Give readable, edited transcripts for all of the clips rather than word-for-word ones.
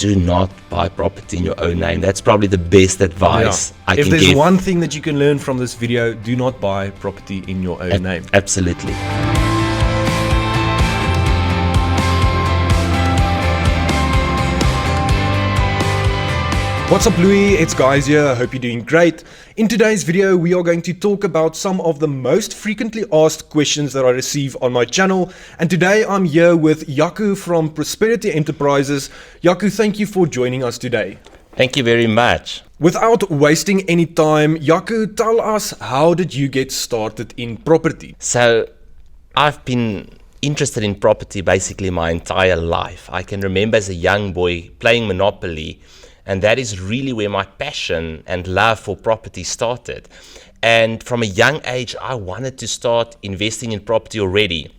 do not buy property in your own name. That's probably the best advice I can give. If there's one thing that you can learn from this video, do not buy property in your own name. Absolutely. What's up, Louis? It's Guys here. I hope you're doing great. In today's video, we are going to talk about some of the most frequently asked questions that I receive on my channel. And today I'm here with Jaco from Prosperity Enterprises. Jaco, thank you for joining us today. Thank you very much. Without wasting any time, Jaco, tell us, how did you get started in property? So I've been interested in property basically my entire life. I can remember as a young boy playing Monopoly, and that is really where my passion and love for property started. And from a young age, I wanted to start investing in property already.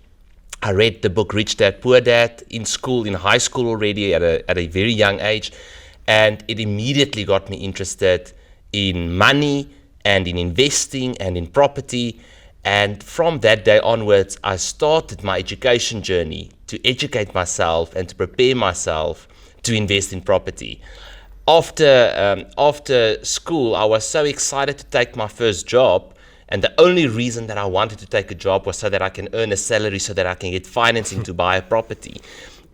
I read the book Rich Dad, Poor Dad in school, in high school already at a very young age. And it immediately got me interested in money and in investing and in property. And from that day onwards, I started my education journey to educate myself and to prepare myself to invest in property. After school, I was so excited to take my first job, and the only reason that I wanted to take a job was so that I can earn a salary, so that I can get financing to buy a property.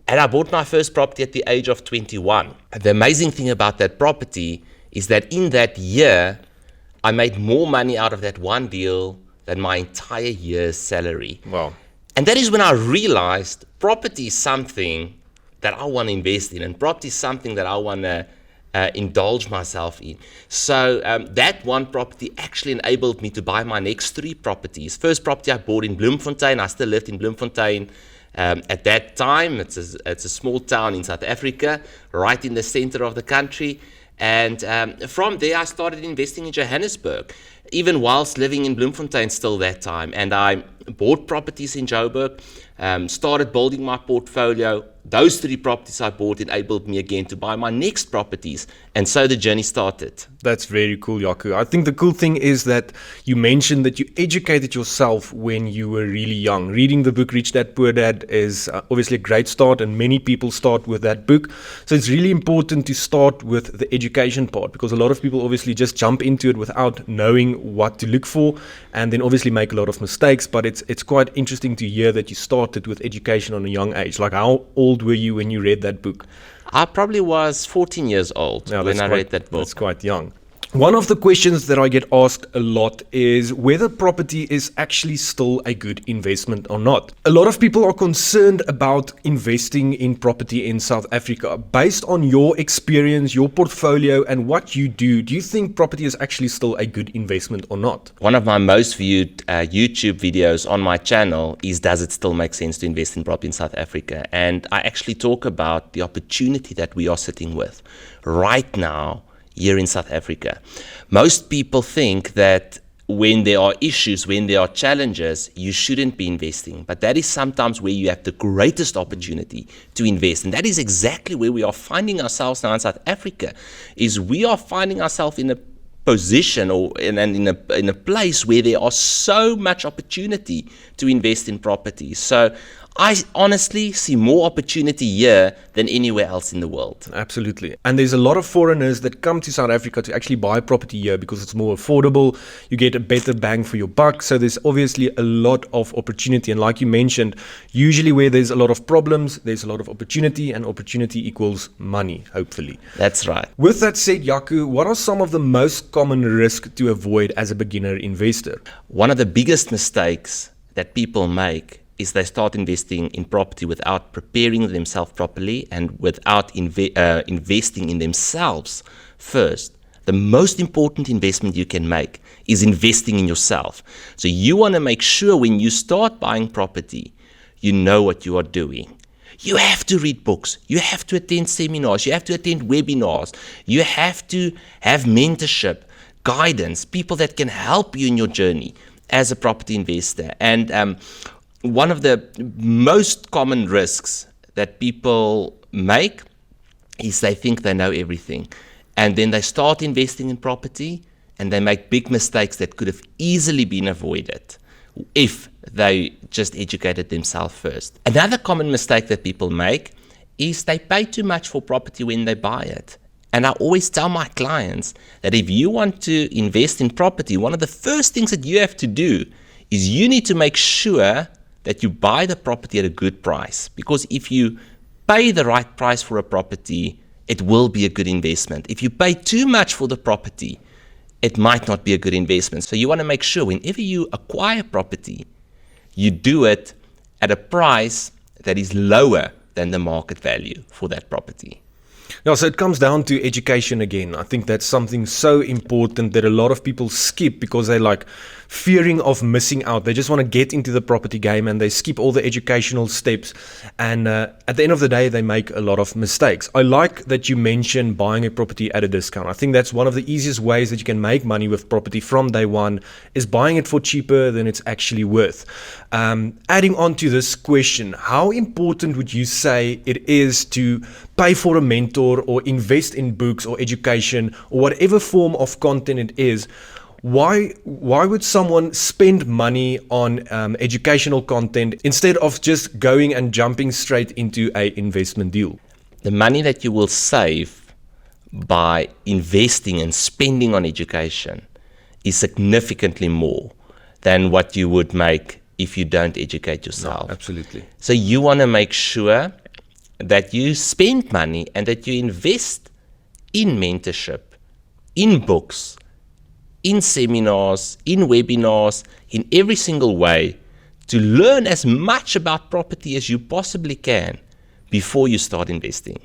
And I bought my first property at the age of 21. The amazing thing about that property is that in that year, I made more money out of that one deal than my entire year's salary. Wow. And that is when I realized property is something that I want to invest in, and property is something that I want to indulge myself in. So that one property actually enabled me to buy my next 3 properties. First property I bought in Bloemfontein. I still lived in Bloemfontein at that time. It's a small town in South Africa, right in the center of the country. And from there I started investing in Johannesburg, even whilst living in Bloemfontein still that time. And I bought properties in Joburg, started building my portfolio. Those 3 properties I bought enabled me again to buy my next properties. And so the journey started. That's very cool, Jaco. I think the cool thing is that you mentioned that you educated yourself when you were really young. Reading the book Rich Dad, Poor Dad is obviously a great start, and many people start with that book. So it's really important to start with the education part, because a lot of people obviously just jump into it without knowing what to look for, and then obviously make a lot of mistakes. But it's quite interesting to hear that you started with education on a young age. Like, how old were you when you read that book? I probably was 14 years old when I read that book. That's quite young. One of the questions that I get asked a lot is whether property is actually still a good investment or not. A lot of people are concerned about investing in property in South Africa. Based on your experience, your portfolio, and what you do you think property is actually still a good investment or not? One of my most viewed YouTube videos on my channel is, does it still make sense to invest in property in South Africa? And I actually talk about the opportunity that we are sitting with right now here in South Africa. Most people think that when there are issues, when there are challenges, you shouldn't be investing. But that is sometimes where you have the greatest opportunity to invest. And that is exactly where we are finding ourselves now in South Africa, is we are finding ourselves in a position or in a place where there are so much opportunity to invest in property. So I honestly see more opportunity here than anywhere else in the world. Absolutely. And there's a lot of foreigners that come to South Africa to actually buy property here because it's more affordable. You get a better bang for your buck. So there's obviously a lot of opportunity. And like you mentioned, usually where there's a lot of problems, there's a lot of opportunity, and opportunity equals money, hopefully. That's right. With that said, Jaco, what are some of the most common risks to avoid as a beginner investor? One of the biggest mistakes that people make is they start investing in property without preparing themselves properly and without investing in themselves first. The most important investment you can make is investing in yourself. So you want to make sure when you start buying property, you know what you are doing. You have to read books. You have to attend seminars. You have to attend webinars. You have to have mentorship, guidance, people that can help you in your journey as a property investor. And one of the most common risks that people make is they think they know everything. And then they start investing in property and they make big mistakes that could have easily been avoided if they just educated themselves first. Another common mistake that people make is they pay too much for property when they buy it. And I always tell my clients that if you want to invest in property, one of the first things that you have to do is you need to make sure that you buy the property at a good price. Because if you pay the right price for a property, it will be a good investment. If you pay too much for the property, it might not be a good investment. So you want to make sure whenever you acquire property, you do it at a price that is lower than the market value for that property. Yeah, so it comes down to education again. I think that's something so important that a lot of people skip because they're like fearing of missing out. They just want to get into the property game and they skip all the educational steps. And at the end of the day, they make a lot of mistakes. I like that you mentioned buying a property at a discount. I think that's one of the easiest ways that you can make money with property from day one is buying it for cheaper than it's actually worth. Adding on to this question, how important would you say it is to pay for a mentor or invest in books or education or whatever form of content it is? Why would someone spend money on educational content instead of just going and jumping straight into an investment deal? The money that you will save by investing and spending on education is significantly more than what you would make if you don't educate yourself. No, absolutely. So you want to make sure that you spend money and that you invest in mentorship, in books, in seminars, in webinars, in every single way to learn as much about property as you possibly can before you start investing.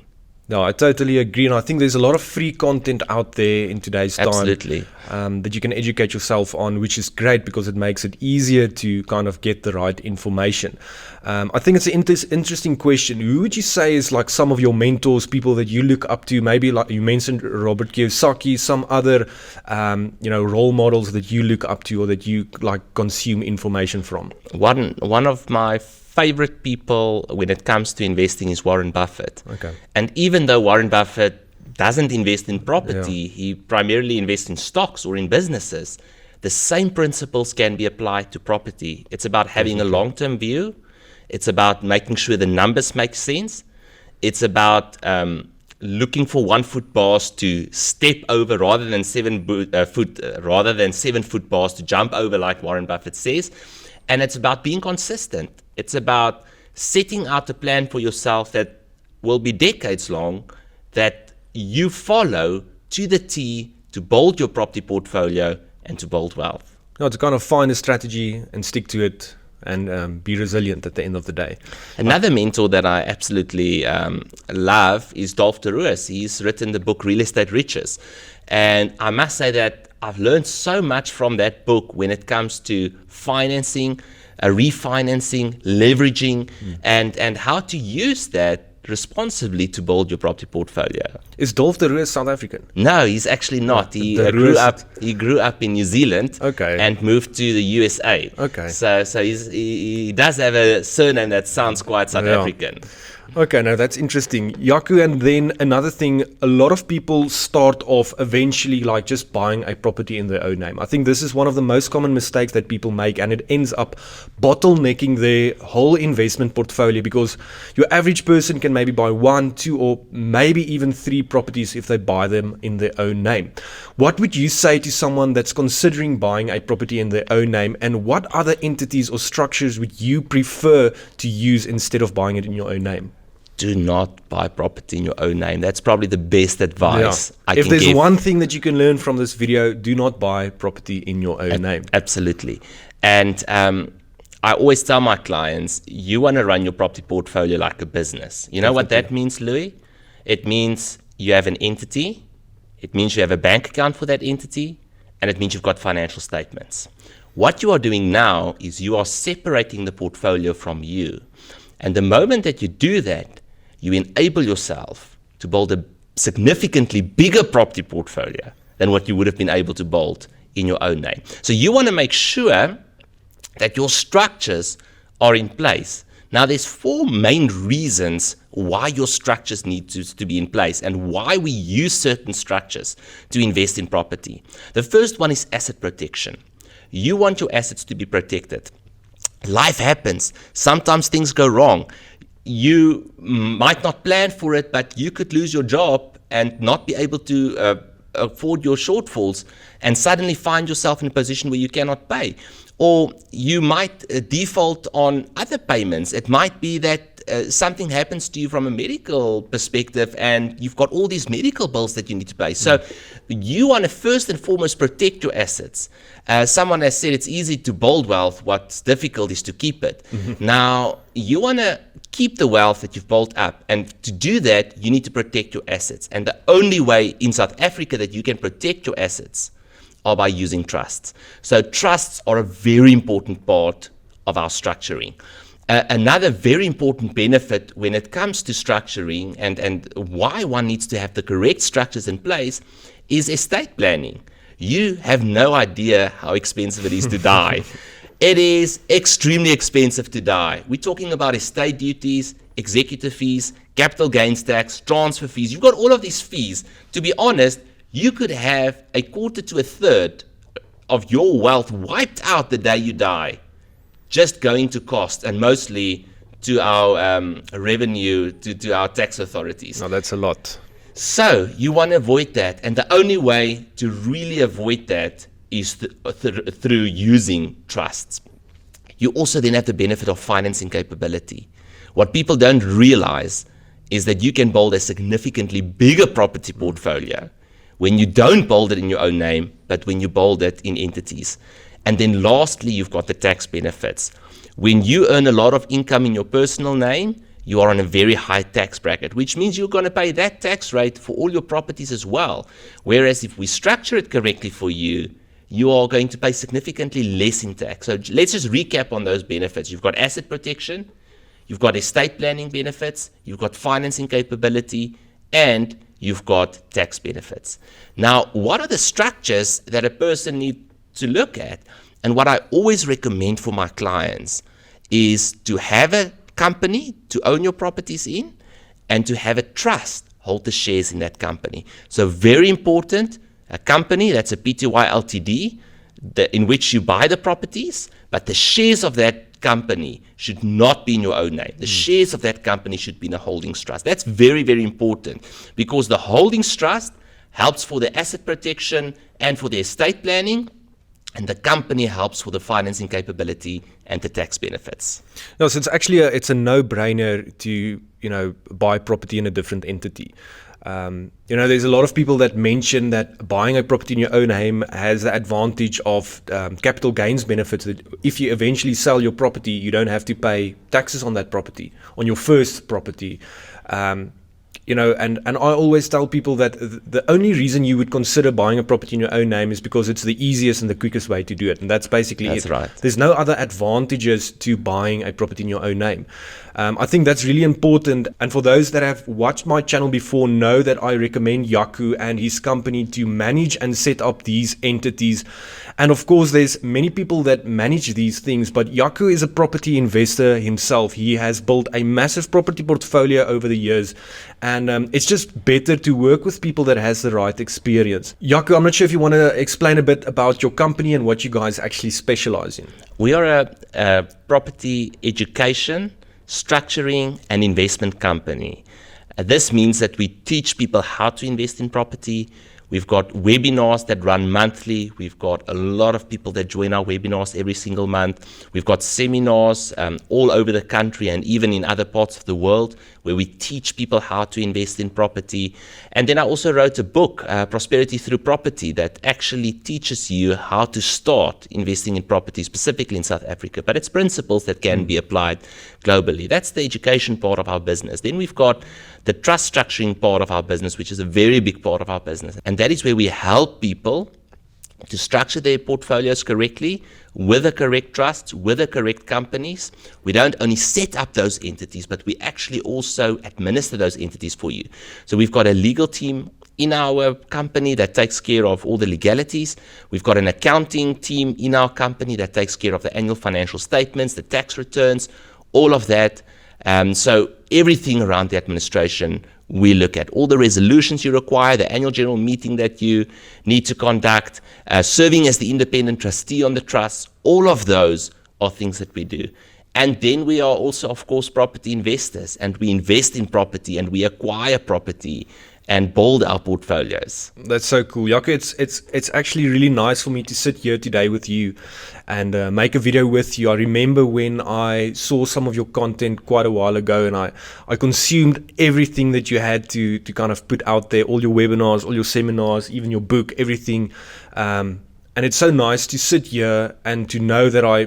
No, I totally agree. And I think there's a lot of free content out there in today's time. Absolutely. That you can educate yourself on, which is great because it makes it easier to kind of get the right information. I think it's an interesting question. Who would you say is like some of your mentors, people that you look up to? Maybe like you mentioned Robert Kiyosaki, some other role models that you look up to or that you like consume information from? One of my favorite people when it comes to investing is Warren Buffett. Okay. And even though Warren Buffett doesn't invest in property, he primarily invests in stocks or in businesses, the same principles can be applied to property. It's about having a long-term view. It's about making sure the numbers make sense. It's about looking for 1 foot bars to step over rather than 7 foot bars to jump over, like Warren Buffett says. And it's about being consistent. It's about setting out a plan for yourself that will be decades long, that you follow to the T to build your property portfolio and to build wealth. No, to kind of find a strategy and stick to it and be resilient at the end of the day. Another mentor that I absolutely love is Dolph DeRoos. He's written the book Real Estate Riches. And I must say that I've learned so much from that book when it comes to financing, refinancing, leveraging, and how to use that responsibly to build your property portfolio. Is Dolph DeRoos South African? No, he's actually not. He grew up in New Zealand, okay, and moved to the USA. Okay. So he does have a surname that sounds quite South African. Okay, now that's interesting. Jaco, and then another thing, a lot of people start off eventually like just buying a property in their own name. I think this is one of the most common mistakes that people make, and it ends up bottlenecking their whole investment portfolio because your average person can maybe buy 1, 2, or maybe even 3 properties if they buy them in their own name. What would you say to someone that's considering buying a property in their own name, and what other entities or structures would you prefer to use instead of buying it in your own name? Do not buy property in your own name. That's probably the best advice I can give. If there's one thing that you can learn from this video, do not buy property in your own name. Absolutely. And I always tell my clients, you want to run your property portfolio like a business. You know what that means, Louis? It means you have an entity. It means you have a bank account for that entity. And it means you've got financial statements. What you are doing now is you are separating the portfolio from you. And the moment that you do that, you enable yourself to build a significantly bigger property portfolio than what you would have been able to build in your own name. So you want to make sure that your structures are in place. Now, there's 4 main reasons why your structures need to be in place and why we use certain structures to invest in property. The first one is asset protection. You want your assets to be protected. Life happens. Sometimes things go wrong. you might not plan for it, but you could lose your job and not be able to afford your shortfalls and suddenly find yourself in a position where you cannot pay. Or you might default on other payments. It might be that something happens to you from a medical perspective and you've got all these medical bills that you need to pay. So you want to first and foremost protect your assets. Someone has said it's easy to build wealth, what's difficult is to keep it. Now, you want to keep the wealth that you've built up, and to do that, you need to protect your assets. And the only way in South Africa that you can protect your assets are by using trusts. So trusts are a very important part of our structuring. Another very important benefit when it comes to structuring and why one needs to have the correct structures in place is estate planning. You have no idea how expensive it is to die. It is extremely expensive to die. We're talking about estate duties, executive fees, capital gains tax, transfer fees. You've got all of these fees. To be honest, you could have a quarter to a third of your wealth wiped out the day you die, just going to cost and mostly to our revenue, to our tax authorities. No, that's a lot. So you want to avoid that. And the only way to really avoid that is through using trusts. You also then have the benefit of financing capability. What people don't realize is that you can build a significantly bigger property portfolio when you don't build it in your own name, but when you build it in entities. And then lastly, you've got the tax benefits. When you earn a lot of income in your personal name, you are on a very high tax bracket, which means you're going to pay that tax rate for all your properties as well. Whereas if we structure it correctly for you, you are going to pay significantly less in tax. So let's just recap on those benefits. You've got asset protection, you've got estate planning benefits, you've got financing capability, and you've got tax benefits. Now, what are the structures that a person needs to look at? And what I always recommend for my clients is to have a company to own your properties in and to have a trust hold the shares in that company. So very important, a company that's a PTY Ltd in which you buy the properties, but the shares of that company should not be in your own name. The shares of that company should be in a holdings trust. That's very, very important because the holdings trust helps for the asset protection and for the estate planning, and the company helps for the financing capability and the tax benefits. No, so it's a no-brainer to buy property in a different entity. There's a lot of people that mention that buying a property in your own name has the advantage of capital gains benefits. That if you eventually sell your property, you don't have to pay taxes on that property, on your first property. And I always tell people that the only reason you would consider buying a property in your own name is because it's the easiest and the quickest way to do it. And that's basically it. Right. There's no other advantages to buying a property in your own name. I think that's really important. And for those that have watched my channel before know that I recommend Yaku and his company to manage and set up these entities. And of course, there's many people that manage these things, but Yaku is a property investor himself. He has built a massive property portfolio over the years. And it's just better to work with people that has the right experience. Yaku, I'm not sure if you want to explain a bit about your company and what you guys actually specialize in. We are a property education, structuring, and investment company. This means that we teach people how to invest in property. We've got webinars that run monthly. We've got a lot of people that join our webinars every single month. We've got seminars all over the country and even in other parts of the world where we teach people how to invest in property. And then I also wrote a book, Prosperity Through Property, that actually teaches you how to start investing in property, specifically in South Africa. But it's principles that can be applied globally. That's the education part of our business. Then we've got the trust structuring part of our business, which is a very big part of our business. And that is where we help people to structure their portfolios correctly with the correct trusts, with the correct companies. We don't only set up those entities, but we actually also administer those entities for you. So we've got a legal team in our company that takes care of all the legalities. We've got an accounting team in our company that takes care of the annual financial statements, the tax returns, all of that. So everything around the administration we look at. All the resolutions you require, the annual general meeting that you need to conduct, serving as the independent trustee on the trust, all of those are things that we do. And then we are also, of course, property investors, and we invest in property and we acquire property and build our portfolios. That's so cool, Jaco. It's actually really nice for me to sit here today with you and make a video with you. I remember when I saw some of your content quite a while ago, and I consumed everything that you had to kind of put out there, all your webinars, all your seminars, even your book, everything. And it's so nice to sit here and to know that I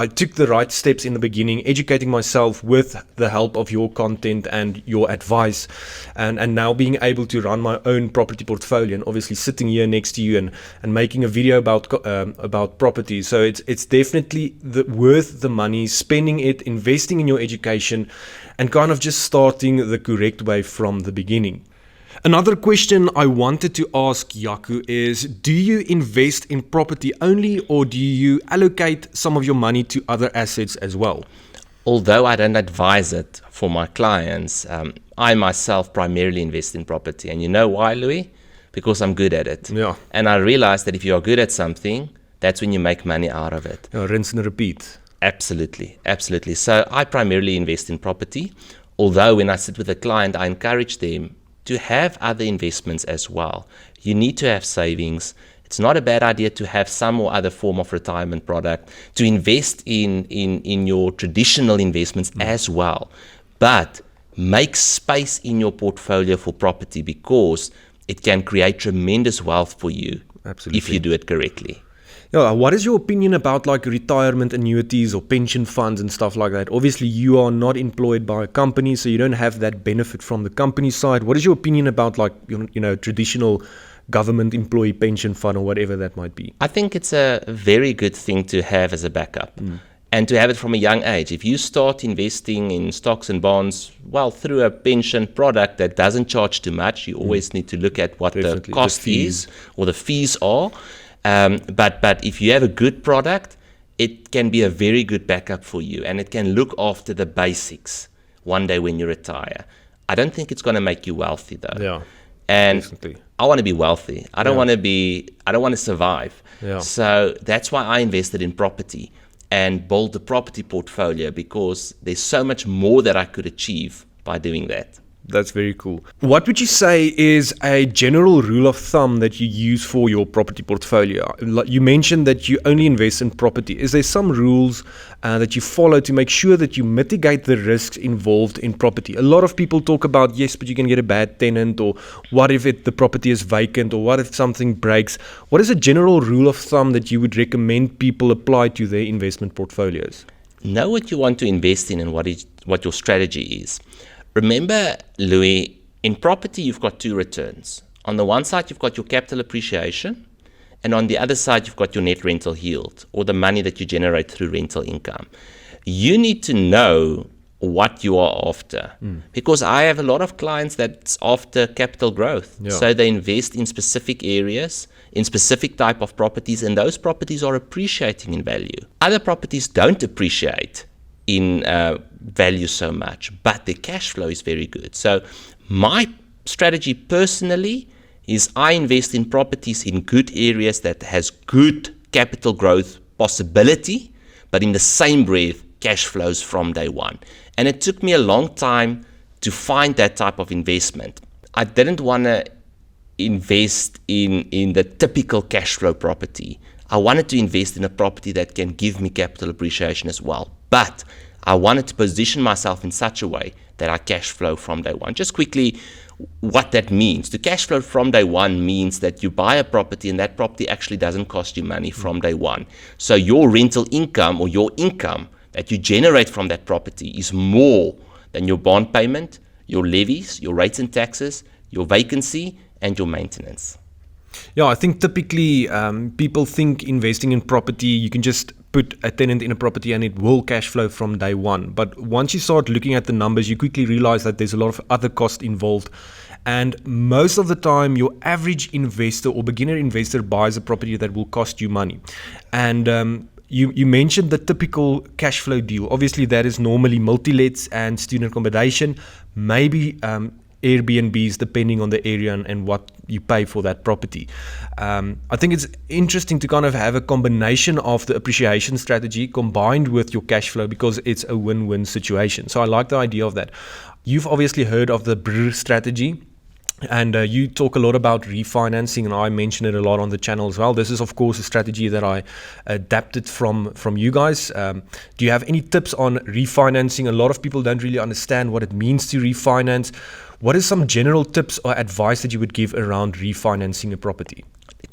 took the right steps in the beginning, educating myself with the help of your content and your advice, and now being able to run my own property portfolio, and obviously sitting here next to you and making a video about property. So it's definitely worth the money, spending it, investing in your education, and kind of just starting the correct way from the beginning. Another question I wanted to ask Jaco is, do you invest in property only, or do you allocate some of your money to other assets as well? Although I don't advise it for my clients, I myself primarily invest in property. And you know why, Louis? Because I'm good at it. Yeah. And I realized that if you are good at something, that's when you make money out of it. Yeah, rinse and repeat. Absolutely, absolutely. So I primarily invest in property, although when I sit with a client, I encourage them to have other investments as well. You need to have savings. It's not a bad idea to have some or other form of retirement product, to invest in your traditional investments as well. But make space in your portfolio for property, because it can create tremendous wealth for you. Absolutely. If you do it correctly. Yeah, what is your opinion about like retirement annuities or pension funds and stuff like that? Obviously, you are not employed by a company, so you don't have that benefit from the company side. What is your opinion about like, traditional government employee pension fund or whatever that might be? I think it's a very good thing to have as a backup. And to have it from a young age. If you start investing in stocks and bonds, well, through a pension product that doesn't charge too much, you always need to look at what the cost is or the fees are. But if you have a good product, it can be a very good backup for you, and it can look after the basics one day when you retire. I don't think it's going to make you wealthy though. Yeah. And Definitely. I want to be wealthy. I don't want to survive. Yeah. So that's why I invested in property and build the property portfolio, because there's so much more that I could achieve by doing that. That's very cool. What would you say is a general rule of thumb that you use for your property portfolio? You mentioned that you only invest in property. Is there some rules that you follow to make sure that you mitigate the risks involved in property? A lot of people talk about, yes, but you can get a bad tenant, or what if the property is vacant, or what if something breaks? What is a general rule of thumb that you would recommend people apply to their investment portfolios? Know what you want to invest in and what your strategy is. Remember, Louis, in property, you've got two returns. On the one side, you've got your capital appreciation, and on the other side, you've got your net rental yield, or the money that you generate through rental income. You need to know what you are after, because I have a lot of clients that's after capital growth. Yeah. So they invest in specific areas, in specific type of properties, and those properties are appreciating in value. Other properties don't appreciate in value so much, but the cash flow is very good. So my strategy personally is I invest in properties in good areas that has good capital growth possibility, but in the same breath, cash flows from day one. And it took me a long time to find that type of investment. I didn't want to invest in the typical cash flow property. I wanted to invest in a property that can give me capital appreciation as well. But I wanted to position myself in such a way that I cash flow from day one. Just quickly, what that means. To cash flow from day one means that you buy a property and that property actually doesn't cost you money from day one. So your rental income, or your income that you generate from that property, is more than your bond payment, your levies, your rates and taxes, your vacancy, and your maintenance. Yeah, I think typically people think investing in property, you can just put a tenant in a property and it will cash flow from day one. But once you start looking at the numbers, you quickly realize that there's a lot of other costs involved. And most of the time, your average investor or beginner investor buys a property that will cost you money. And you mentioned the typical cash flow deal. Obviously, that is normally multi-lets and student accommodation. Maybe Airbnbs depending on the area and what you pay for that property. I think it's interesting to kind of have a combination of the appreciation strategy combined with your cash flow, because it's a win-win situation. So I like the idea of that. You've obviously heard of the BRRRR strategy. And you talk a lot about refinancing, and I mention it a lot on the channel as well. This is, of course, a strategy that I adapted from you guys. Do you have any tips on refinancing? A lot of people don't really understand what it means to refinance. What is some general tips or advice that you would give around refinancing a property?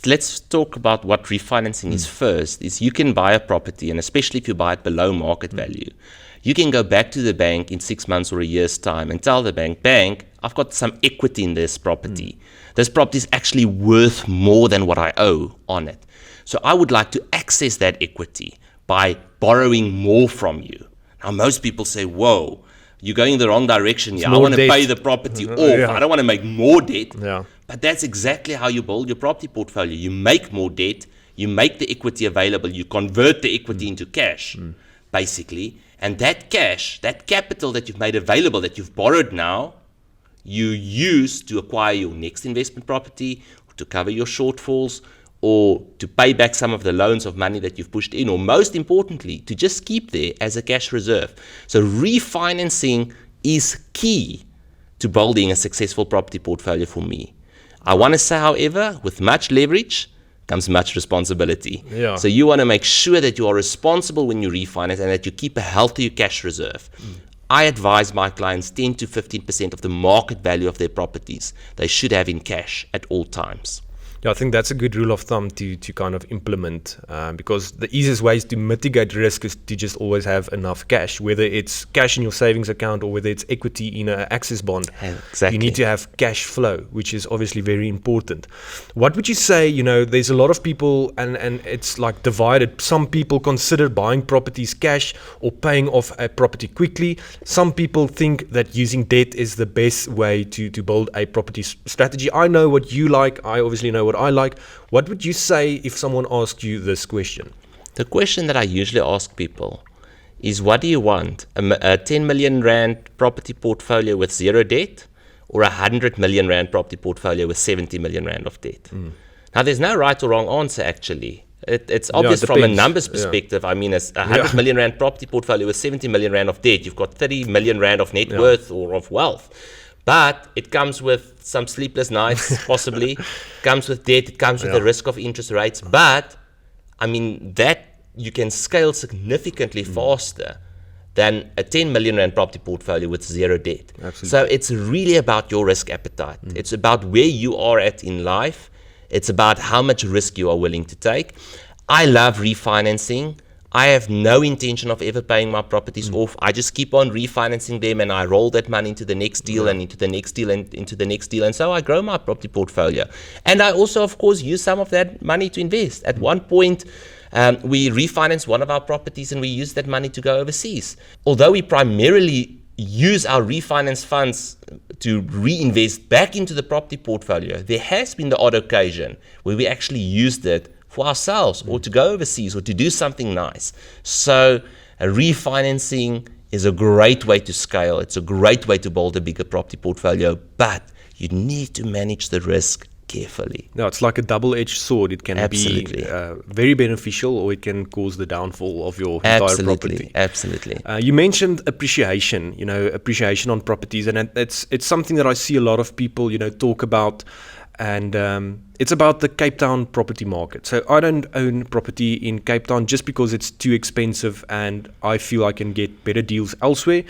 Let's talk about what refinancing is first. Is you can buy a property, and especially if you buy it below market value, you can go back to the bank in 6 months or a year's time and tell the bank, I've got some equity in this property. This property is actually worth more than what I owe on it. So I would like to access that equity by borrowing more from you. Now, most people say, whoa, you're going in the wrong direction here. I want to pay the property off. Yeah. I don't want to make more debt. Yeah. But that's exactly how you build your property portfolio. You make more debt, you make the equity available, you convert the equity into cash, basically. And that cash, that capital that you've made available, that you've borrowed now, you use to acquire your next investment property, or to cover your shortfalls, or to pay back some of the loans of money that you've pushed in, or most importantly, to just keep there as a cash reserve. So refinancing is key to building a successful property portfolio for me. I want to say, however, with much leverage comes much responsibility. Yeah. So you want to make sure that you are responsible when you refinance and that you keep a healthy cash reserve. I advise my clients 10 to 15% of the market value of their properties they should have in cash at all times. Yeah, I think that's a good rule of thumb to kind of implement, because the easiest ways to mitigate risk is to just always have enough cash, whether it's cash in your savings account or whether it's equity in an access bond. Exactly. You need to have cash flow, which is obviously very important. What would you say, there's a lot of people and it's like divided. Some people consider buying properties cash or paying off a property quickly. Some people think that using debt is the best way to build a property strategy. I know what you like. I obviously know what I like. What would you say if someone asked you this question? The question that I usually ask people is, what do you want? A 10 million rand property portfolio with zero debt, or a 100 million rand property portfolio with 70 million rand of debt? Now, there's no right or wrong answer, actually. It's obvious from a numbers perspective. I mean, a 100 million rand property portfolio with 70 million rand of debt, you've got 30 million rand of net worth or of wealth. But it comes with some sleepless nights, possibly. Comes with debt. It comes with the risk of interest rates. But, I mean, that you can scale significantly faster than a 10 million rand property portfolio with zero debt. Absolutely. So it's really about your risk appetite. It's about where you are at in life. It's about how much risk you are willing to take. I love refinancing. I have no intention of ever paying my properties off. I just keep on refinancing them, and I roll that money into the next deal and into the next deal and into the next deal. And so I grow my property portfolio. And I also, of course, use some of that money to invest. At one point, we refinanced one of our properties and we used that money to go overseas. Although we primarily use our refinance funds to reinvest back into the property portfolio, there has been the odd occasion where we actually used it for ourselves, or to go overseas, or to do something nice. So refinancing is a great way to scale. It's a great way to build a bigger property portfolio, but you need to manage the risk carefully. No, it's like a double-edged sword. It can Absolutely. be very beneficial, or it can cause the downfall of your entire property. Absolutely. You mentioned appreciation, appreciation on properties, and it's something that I see a lot of people, talk about. And it's about the Cape Town property market. So I don't own property in Cape Town just because it's too expensive and I feel I can get better deals elsewhere.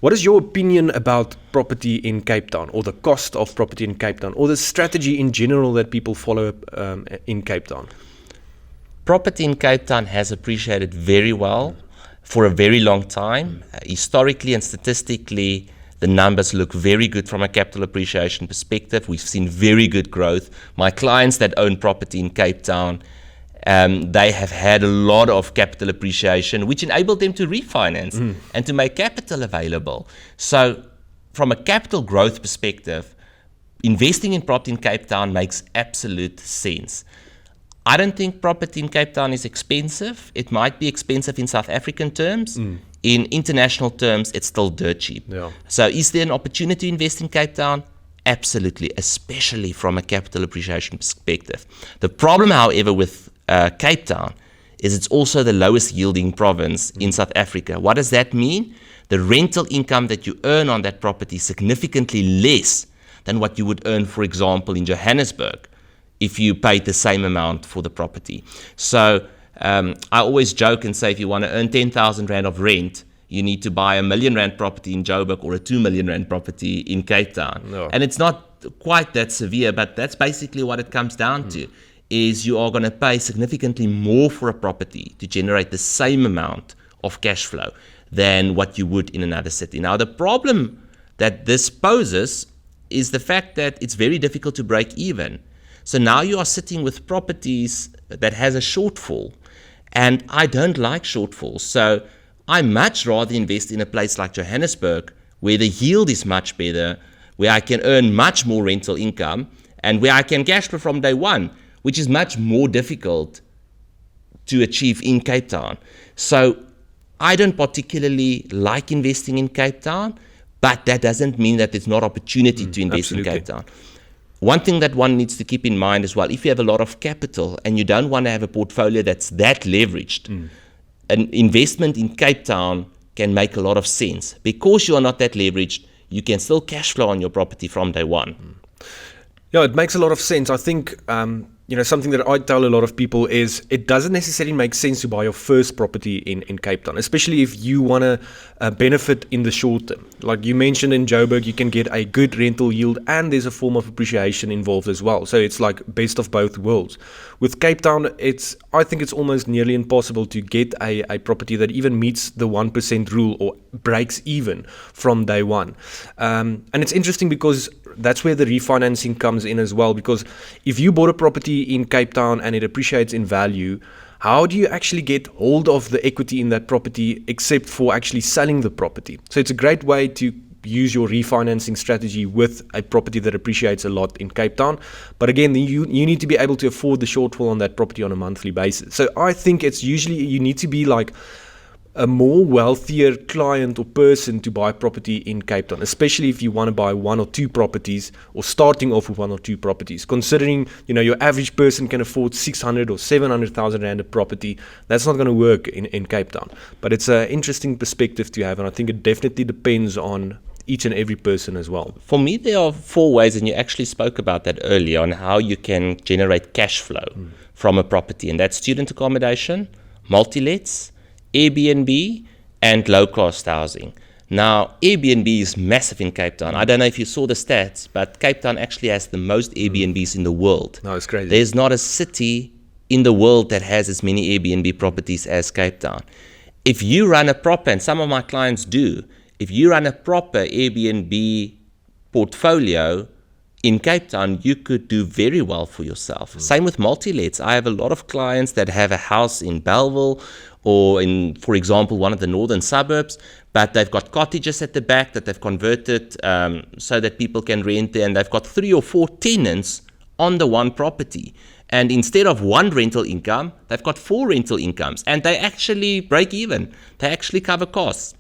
What is your opinion about property in Cape Town, or the cost of property in Cape Town, or the strategy in general that people follow in Cape Town? Property in Cape Town has appreciated very well for a very long time. Historically and statistically, the numbers look very good from a capital appreciation perspective. We've seen very good growth. My clients that own property in Cape Town, they have had a lot of capital appreciation, which enabled them to refinance and to make capital available. So from a capital growth perspective, investing in property in Cape Town makes absolute sense. I don't think property in Cape Town is expensive. It might be expensive in South African terms. In international terms, it's still dirt cheap. Yeah. So is there an opportunity to invest in Cape Town? Absolutely, especially from a capital appreciation perspective. The problem, however, with Cape Town is it's also the lowest yielding province in South Africa. What does that mean? The rental income that you earn on that property is significantly less than what you would earn, for example, in Johannesburg if you paid the same amount for the property. So I always joke and say, if you want to earn 10,000 Rand of rent, you need to buy a R1 million property in Joburg or a R2 million property in Cape Town. No. And it's not quite that severe, but that's basically what it comes down to, is you are going to pay significantly more for a property to generate the same amount of cash flow than what you would in another city. Now, the problem that this poses is the fact that it's very difficult to break even. So now you are sitting with properties that has a shortfall, and I don't like shortfalls. So I much rather invest in a place like Johannesburg, where the yield is much better, where I can earn much more rental income, and where I can cash flow from day one, which is much more difficult to achieve in Cape Town. So I don't particularly like investing in Cape Town, but that doesn't mean that there's not opportunity to invest absolutely. in Cape Town. One thing that one needs to keep in mind as well, if you have a lot of capital and you don't want to have a portfolio that's that leveraged, an investment in Cape Town can make a lot of sense. Because you are not that leveraged, you can still cash flow on your property from day one. Yeah, it makes a lot of sense. I think, something that I tell a lot of people is it doesn't necessarily make sense to buy your first property in Cape Town, especially if you want to benefit in the short term. Like you mentioned, in Joburg, you can get a good rental yield and there's a form of appreciation involved as well. So it's like best of both worlds. With Cape Town, I think it's almost nearly impossible to get a property that even meets the 1% rule or breaks even from day one. And it's interesting because that's where the refinancing comes in as well, because if you bought a property in Cape Town and it appreciates in value, how do you actually get hold of the equity in that property except for actually selling the property? So it's a great way to use your refinancing strategy with a property that appreciates a lot in Cape Town. But again, you need to be able to afford the shortfall on that property on a monthly basis. So I think it's usually you need to be like a more wealthier client or person to buy property in Cape Town, especially if you want to buy one or two properties or starting off with one or two properties. Considering, your average person can afford 600 or 700,000 Rand a property, that's not going to work in Cape Town. But it's an interesting perspective to have, and I think it definitely depends on each and every person as well. For me, there are 4 ways, and you actually spoke about that earlier, on how you can generate cash flow from a property, and that's student accommodation, multi-lets, Airbnb, and low-cost housing. Now, Airbnb is massive in Cape Town. I don't know if you saw the stats, but Cape Town actually has the most Airbnbs in the world. No, it's crazy. There's not a city in the world that has as many Airbnb properties as Cape Town. If you run a proper, and some of my clients do, if you run a proper Airbnb portfolio in Cape Town, you could do very well for yourself. Same with multi-lets. I have a lot of clients that have a house in Bellville or in, for example, one of the northern suburbs, but they've got cottages at the back that they've converted so that people can rent there, and they've got 3 or 4 tenants on the one property. And instead of one rental income, they've got 4 rental incomes, and they actually break even. They actually cover costs.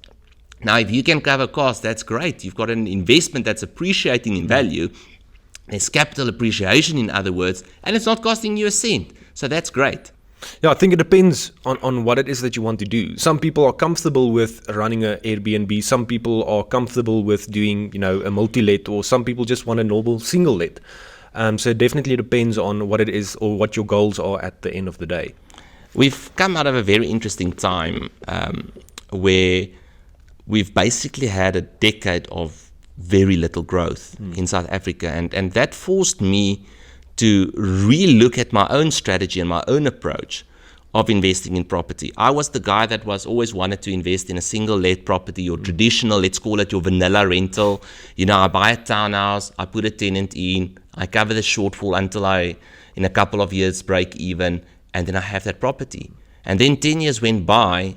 Now, if you can cover costs, that's great. You've got an investment that's appreciating in value. There's capital appreciation, in other words, and it's not costing you a cent. So that's great. Yeah, I think it depends on what it is that you want to do. Some people are comfortable with running an Airbnb. Some people are comfortable with doing, a multi-let, or some people just want a normal single-let. So it definitely depends on what it is or what your goals are at the end of the day. We've come out of a very interesting time where we've basically had a decade of very little growth in South Africa, and that forced me to re-look at my own strategy and my own approach of investing in property. I was the guy that was always wanted to invest in a single-let property, or traditional, let's call it your vanilla rental. I buy a townhouse, I put a tenant in, I cover the shortfall until I, in a couple of years, break even, and then I have that property. And then 10 years went by,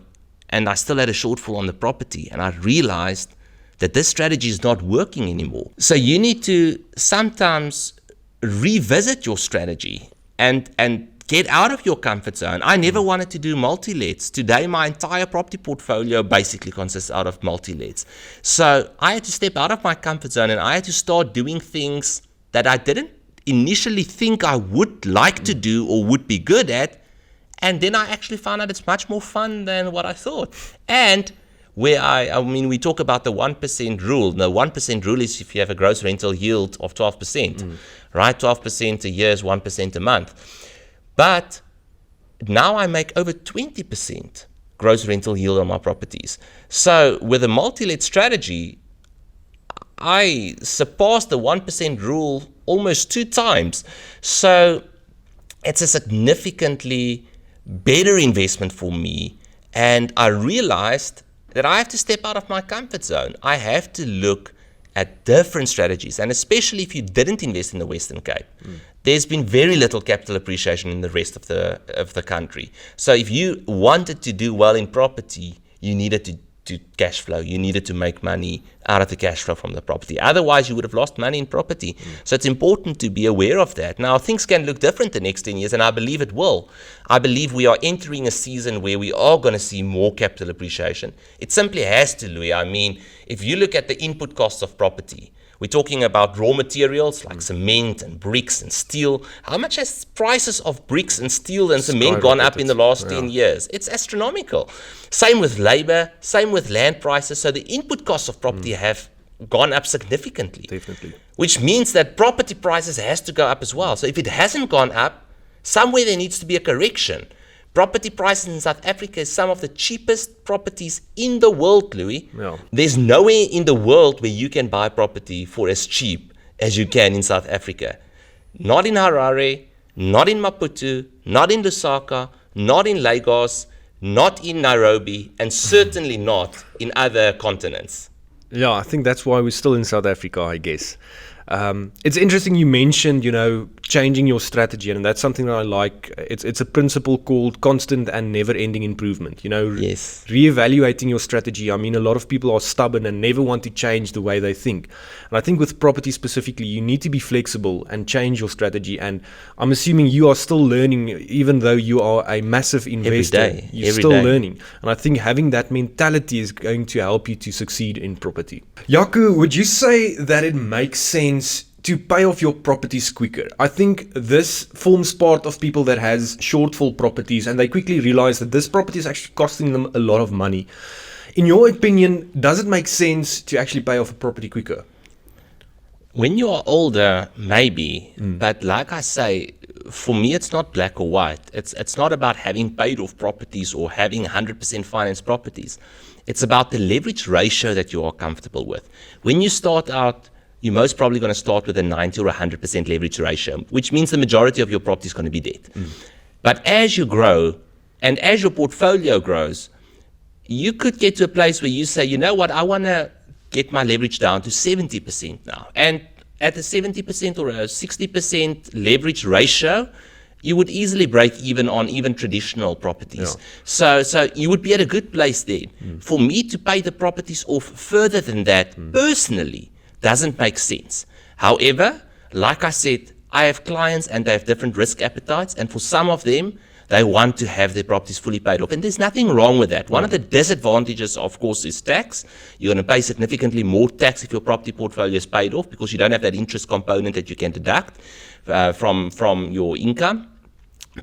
and I still had a shortfall on the property, and I realized that this strategy is not working anymore. So you need to sometimes revisit your strategy and get out of your comfort zone. I never wanted to do multi-lets. Today, my entire property portfolio basically consists out of multi-lets. So I had to step out of my comfort zone and I had to start doing things that I didn't initially think I would like to do or would be good at. And then I actually found out it's much more fun than what I thought. And where I mean, we talk about the 1% rule. The 1% rule is if you have a gross rental yield of 12%, right? 12% a year is 1% a month. But now I make over 20% gross rental yield on my properties. So with a multi-let strategy, I surpassed the 1% rule almost 2 times. So it's a significantly better investment for me. And I realized that I have to step out of my comfort zone. I have to look at different strategies. And especially if you didn't invest in the Western Cape, there's been very little capital appreciation in the rest of the country. So if you wanted to do well in property, you needed to cash flow. You needed to make money out of the cash flow from the property. Otherwise, you would have lost money in property. So it's important to be aware of that. Now, things can look different the next 10 years, and I believe it will. I believe we are entering a season where we are going to see more capital appreciation. It simply has to, Louis. I mean, if you look at the input costs of property, we're talking about raw materials like cement and bricks and steel. How much has prices of bricks and steel and cement gone up in the last 10 years? It's astronomical. Same with labor, same with land prices. So the input costs of property have gone up significantly. Definitely. Which means that property prices has to go up as well. So if it hasn't gone up, somewhere there needs to be a correction. Property prices in South Africa is some of the cheapest properties in the world, Louis. Yeah. There's nowhere in the world where you can buy property for as cheap as you can in South Africa. Not in Harare, not in Maputo, not in Lusaka, not in Lagos, not in Nairobi, and certainly not in other continents. Yeah, I think that's why we're still in South Africa, I guess. It's interesting you mentioned, changing your strategy, and that's something that I like. It's a principle called constant and never-ending improvement. Yes. Reevaluating your strategy. I mean, a lot of people are stubborn and never want to change the way they think. And I think with property specifically, you need to be flexible and change your strategy. And I'm assuming you are still learning, even though you are a massive investor. Every day. You're still learning. And I think having that mentality is going to help you to succeed in property. Jaco, would you say that it makes sense to pay off your properties quicker? I think this forms part of people that has shortfall properties and they quickly realize that this property is actually costing them a lot of money. In your opinion, does it make sense to actually pay off a property quicker? When you are older, maybe. But like I say, for me, it's not black or white. It's not about having paid off properties or having 100% financed properties. It's about the leverage ratio that you are comfortable with. When you start out, you're most probably going to start with a 90 or 100% leverage ratio, which means the majority of your property is going to be debt. But as you grow and as your portfolio grows, you could get to a place where you say, you know what, I want to get my leverage down to 70% now. And at a 70% or a 60% leverage ratio, you would easily break even on even traditional properties. Yeah. So you would be at a good place then. For me to pay the properties off further than that, personally, doesn't make sense. However, like I said, I have clients and they have different risk appetites, and for some of them, they want to have their properties fully paid off. And there's nothing wrong with that. One of the disadvantages, of course, is tax. You're going to pay significantly more tax if your property portfolio is paid off because you don't have that interest component that you can deduct from your income.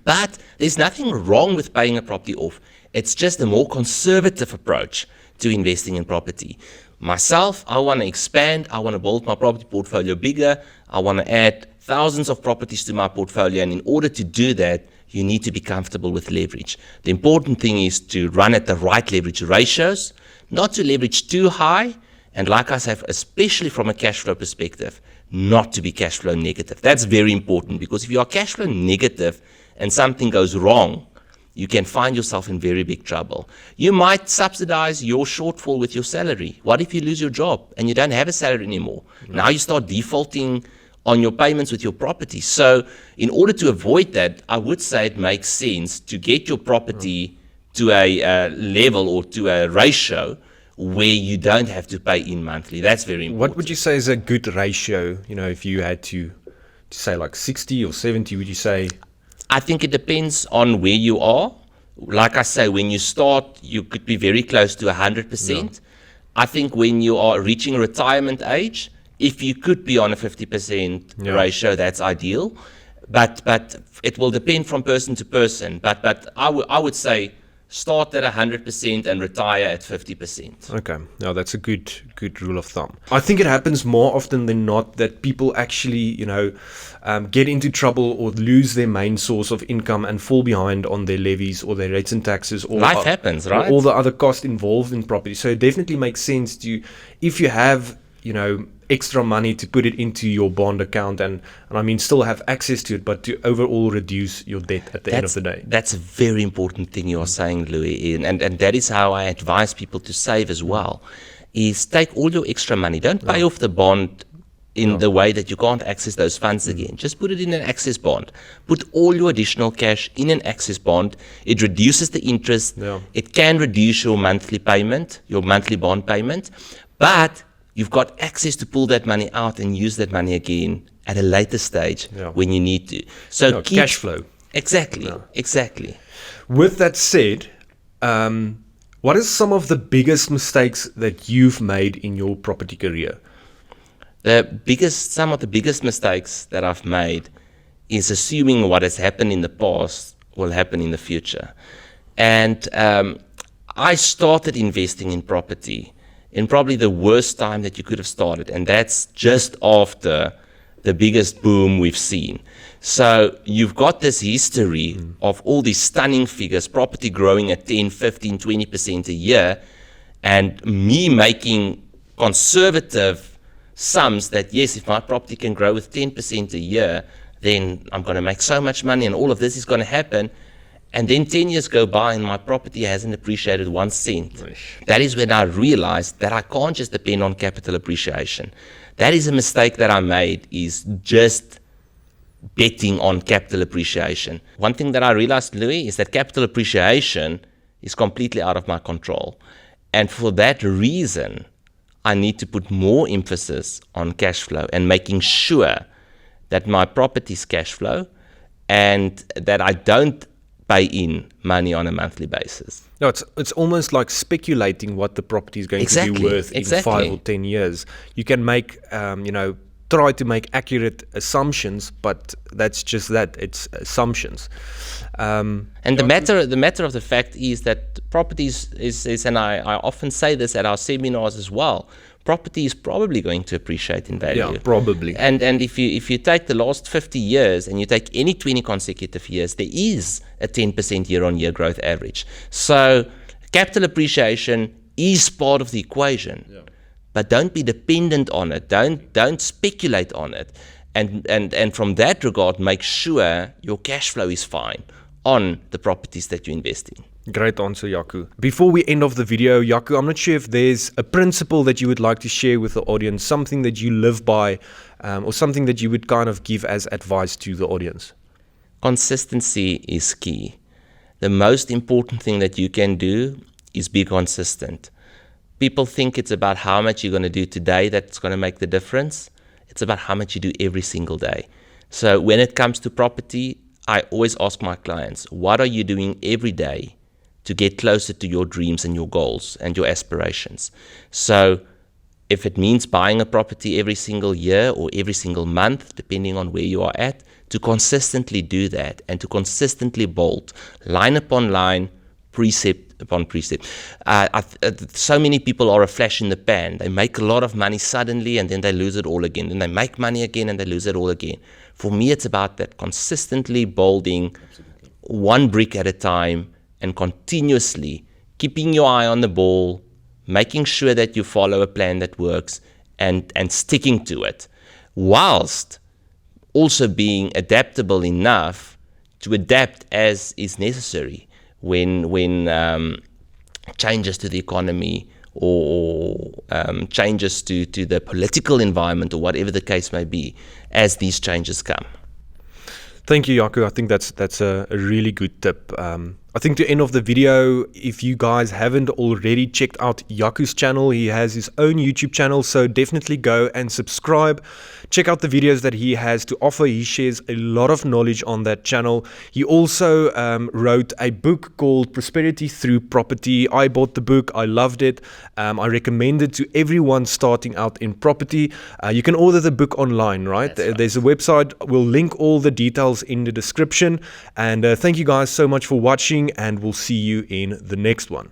But there's nothing wrong with paying a property off. It's just a more conservative approach to investing in property. Myself, I want to expand. I want to build my property portfolio bigger. I want to add thousands of properties to my portfolio. And in order to do that, you need to be comfortable with leverage. The important thing is to run at the right leverage ratios, not to leverage too high. And like I said, especially from a cash flow perspective, not to be cash flow negative. That's very important because if you are cash flow negative and something goes wrong, you can find yourself in very big trouble. You might subsidize your shortfall with your salary. What if you lose your job and you don't have a salary anymore? Now you start defaulting on your payments with your property. So in order to avoid that, I would say it makes sense to get your property to a level or to a ratio where you don't have to pay in monthly. That's very important. What would you say is a good ratio? If you had to say like 60 or 70, would you say? I think it depends on where you are. Like I say, when you start, you could be very close to 100%. I think when you are reaching retirement age, if you could be on a 50% ratio, that's ideal. But it will depend from person to person. But I would say start at 100% and retire at 50%. Okay, now that's a good rule of thumb. I think it happens more often than not that people actually, get into trouble or lose their main source of income and fall behind on their levies or their rates and taxes. Or Life happens, right? Or all the other costs involved in property. So it definitely makes sense to, if you have, extra money, to put it into your bond account and I mean still have access to it, but to overall reduce your debt at the end of the day. That's a very important thing you are saying, Louis, and that is how I advise people to save as well, is take all your extra money. Don't pay off the bond in the way that you can't access those funds again. Just put it in an access bond. Put all your additional cash in an access bond. It reduces the interest. It can reduce your monthly payment, your monthly bond payment, but you've got access to pull that money out and use that money again at a later stage when you need to. So cash flow. Exactly. With that said, what are some of the biggest mistakes that you've made in your property career? Some of the biggest mistakes that I've made is assuming what has happened in the past will happen in the future. And I started investing in property in probably the worst time that you could have started, and that's just after the biggest boom we've seen. So you've got this history of all these stunning figures, property growing at 10, 15, 20% a year, and me making conservative sums that, yes, if my property can grow with 10% a year, then I'm going to make so much money and all of this is going to happen. And then 10 years go by and my property hasn't appreciated 1 cent. That is when I realized that I can't just depend on capital appreciation. That is a mistake that I made, is just betting on capital appreciation. One thing that I realized, Louis, is that capital appreciation is completely out of my control. And for that reason, I need to put more emphasis on cash flow and making sure that my property's cash flow and that I don't pay in money on a monthly basis. No, it's almost like speculating what the property is going to be worth in 5 or 10 years. You can make, try to make accurate assumptions, but that's just that, it's assumptions. And the matter of the fact is that properties is and I often say this at our seminars as well, property is probably going to appreciate in value. Yeah, probably. And if you take the last 50 years and you take any 20 consecutive years, there is a 10% year-on-year growth average. So capital appreciation is part of the equation, but don't be dependent on it. Don't speculate on it. And from that regard, make sure your cash flow is fine on the properties that you invest in. Great answer, Jaco. Before we end off the video, Jaco, I'm not sure if there's a principle that you would like to share with the audience, something that you live by, or something that you would kind of give as advice to the audience. Consistency is key. The most important thing that you can do is be consistent. People think it's about how much you're going to do today that's going to make the difference. It's about how much you do every single day. So when it comes to property, I always ask my clients, what are you doing every day to get closer to your dreams and your goals and your aspirations? So if it means buying a property every single year or every single month, depending on where you are at, to consistently do that and to consistently bolt line upon line, precept upon precept. So many people are a flash in the pan. They make a lot of money suddenly and then they lose it all again. Then they make money again and they lose it all again. For me, it's about that consistently bolting one brick at a time and continuously keeping your eye on the ball, making sure that you follow a plan that works and sticking to it, whilst also being adaptable enough to adapt as is necessary when changes to the economy or changes to the political environment or whatever the case may be as these changes come. Thank you, Jaco. I think that's a really good tip. I I think to end off the video, if you guys haven't already checked out Jaco's channel, he has his own YouTube channel, so definitely go and subscribe. Check out the videos that he has to offer. He shares a lot of knowledge on that channel. He also wrote a book called Prosperity Through Property. I bought the book. I loved it. I recommend it to everyone starting out in property. You can order the book online, right? That's right. There's a website. We'll link all the details in the description. And thank you guys so much for watching, and we'll see you in the next one.